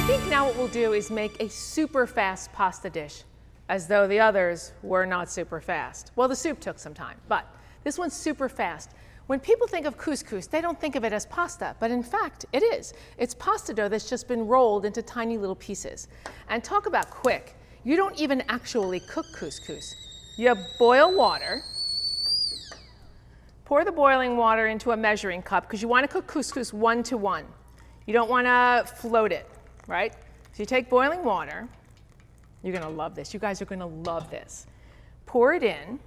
think now what we'll do is make a super fast pasta dish, as though the others were not super fast. Well, the soup took some time, but this one's super fast. When people think of couscous, they don't think of it as pasta, but in fact, it is. It's pasta dough that's just been rolled into tiny little pieces. And talk about quick. You don't even actually cook couscous. You boil water, pour the boiling water into a measuring cup, because you want to cook couscous 1 to 1. You don't want to float it, right? So you take boiling water. You're going to love this. You guys are going to love this. Pour it in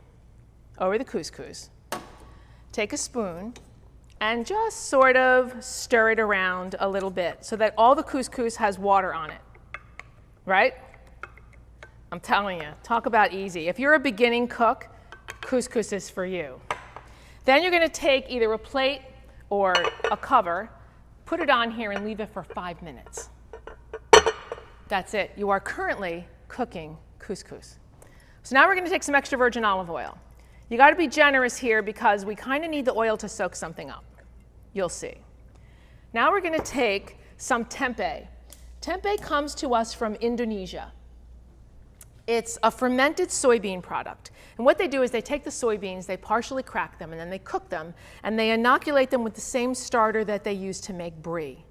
over the couscous. Take a spoon and just sort of stir it around a little bit so that all the couscous has water on it, right? I'm telling you, talk about easy. If you're a beginning cook, couscous is for you. Then you're going to take either a plate or a cover, put it on here and leave it for 5 minutes. That's it. You are currently cooking couscous. So now we're going to take some extra virgin olive oil. You got to be generous here because we kind of need the oil to soak something up. You'll see. Now we're going to take some tempeh. Tempeh comes to us from Indonesia. It's a fermented soybean product. And what they do is they take the soybeans, they partially crack them, and then they cook them, and they inoculate them with the same starter that they use to make brie.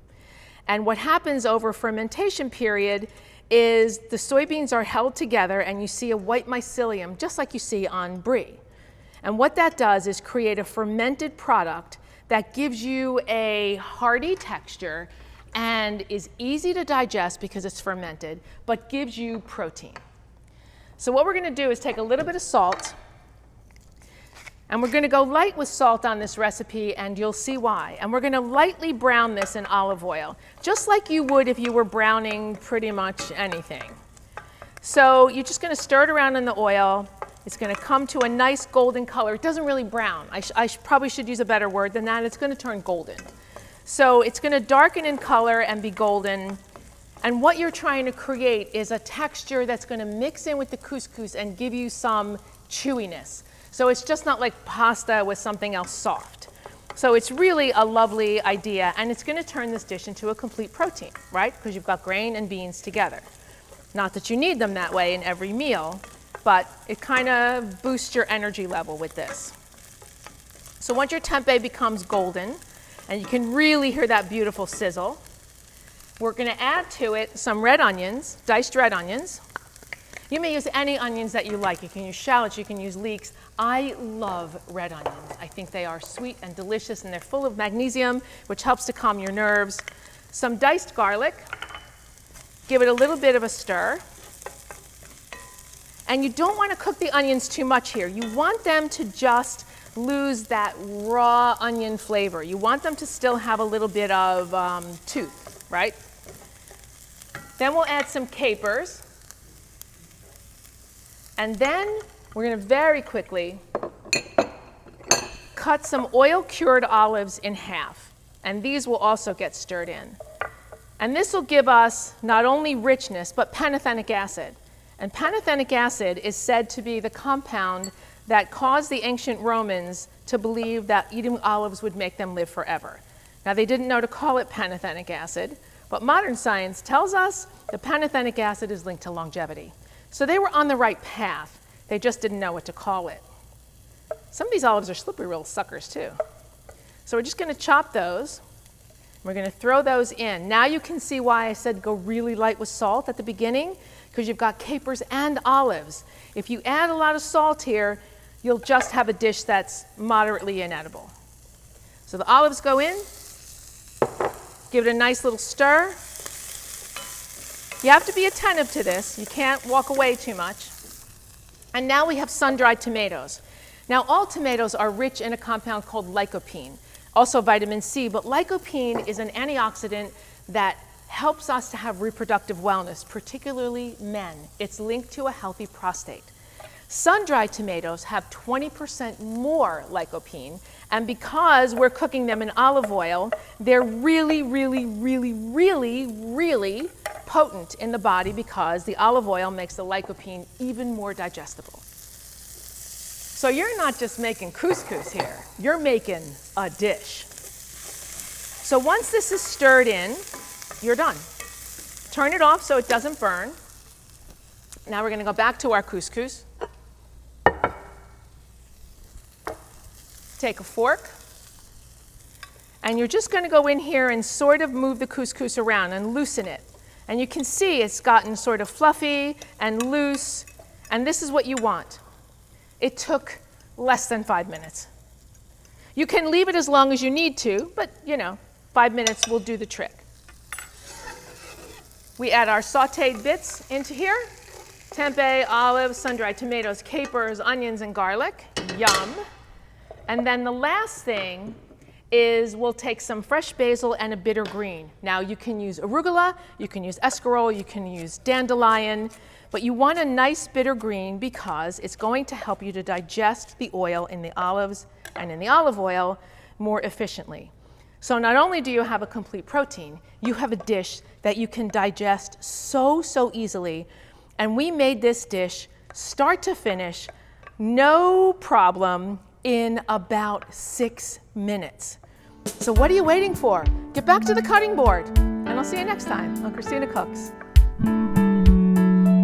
And what happens over a fermentation period is the soybeans are held together, and you see a white mycelium, just like you see on brie. And what that does is create a fermented product that gives you a hearty texture and is easy to digest because it's fermented, but gives you protein. So what we're going to do is take a little bit of salt, and we're going to go light with salt on this recipe, and you'll see why. And we're going to lightly brown this in olive oil, just like you would if you were browning pretty much anything. So you're just going to stir it around in the oil. It's going to come to a nice golden color. It doesn't really brown. I probably should use a better word than that. It's going to turn golden. So it's going to darken in color and be golden. And what you're trying to create is a texture that's going to mix in with the couscous and give you some chewiness. So it's just not like pasta with something else soft. So it's really a lovely idea, and it's going to turn this dish into a complete protein, right? Because you've got grain and beans together. Not that you need them that way in every meal, but it kind of boosts your energy level with this. So once your tempeh becomes golden, and you can really hear that beautiful sizzle, we're going to add to it some red onions, diced red onions. You may use any onions that you like. You can use shallots, you can use leeks. I love red onions. I think they are sweet and delicious, and they're full of magnesium, which helps to calm your nerves. Some diced garlic. Give it a little bit of a stir. And you don't want to cook the onions too much here. You want them to just lose that raw onion flavor. You want them to still have a little bit of tooth, right? Then we'll add some capers. And then we're going to very quickly cut some oil-cured olives in half. And these will also get stirred in. And this will give us not only richness, but pantothenic acid. And pantothenic acid is said to be the compound that caused the ancient Romans to believe that eating olives would make them live forever. Now, they didn't know to call it pantothenic acid, but modern science tells us that pantothenic acid is linked to longevity. So they were on the right path. They just didn't know what to call it. Some of these olives are slippery little suckers, too. So we're just going to chop those. We're going to throw those in. Now you can see why I said go really light with salt at the beginning, because you've got capers and olives. If you add a lot of salt here, you'll just have a dish that's moderately inedible. So the olives go in. Give it a nice little stir. You have to be attentive to this. You can't walk away too much. And now we have sun-dried tomatoes. Now, all tomatoes are rich in a compound called lycopene, also vitamin C, but lycopene is an antioxidant that helps us to have reproductive wellness, particularly men. It's linked to a healthy prostate. Sun-dried tomatoes have 20% more lycopene, and because we're cooking them in olive oil, they're really, really, really, really, really potent in the body because the olive oil makes the lycopene even more digestible. So you're not just making couscous here, you're making a dish. So once this is stirred in, you're done. Turn it off so it doesn't burn. Now we're going to go back to our couscous. Take a fork, and you're just going to go in here and sort of move the couscous around and loosen it. And you can see it's gotten sort of fluffy and loose, and this is what you want. It took less than 5 minutes. You can leave it as long as you need to, but 5 minutes will do the trick. We add our sautéed bits into here. Tempeh, olives, sun-dried tomatoes, capers, onions, and garlic. Yum. And then the last thing is we'll take some fresh basil and a bitter green. Now you can use arugula, you can use escarole, you can use dandelion, but you want a nice bitter green because it's going to help you to digest the oil in the olives and in the olive oil more efficiently. So not only do you have a complete protein, you have a dish that you can digest so easily. And we made this dish start to finish, no problem, in about 6 minutes. So what are you waiting for? Get back to the cutting board, and I'll see you next time on Christina Cooks.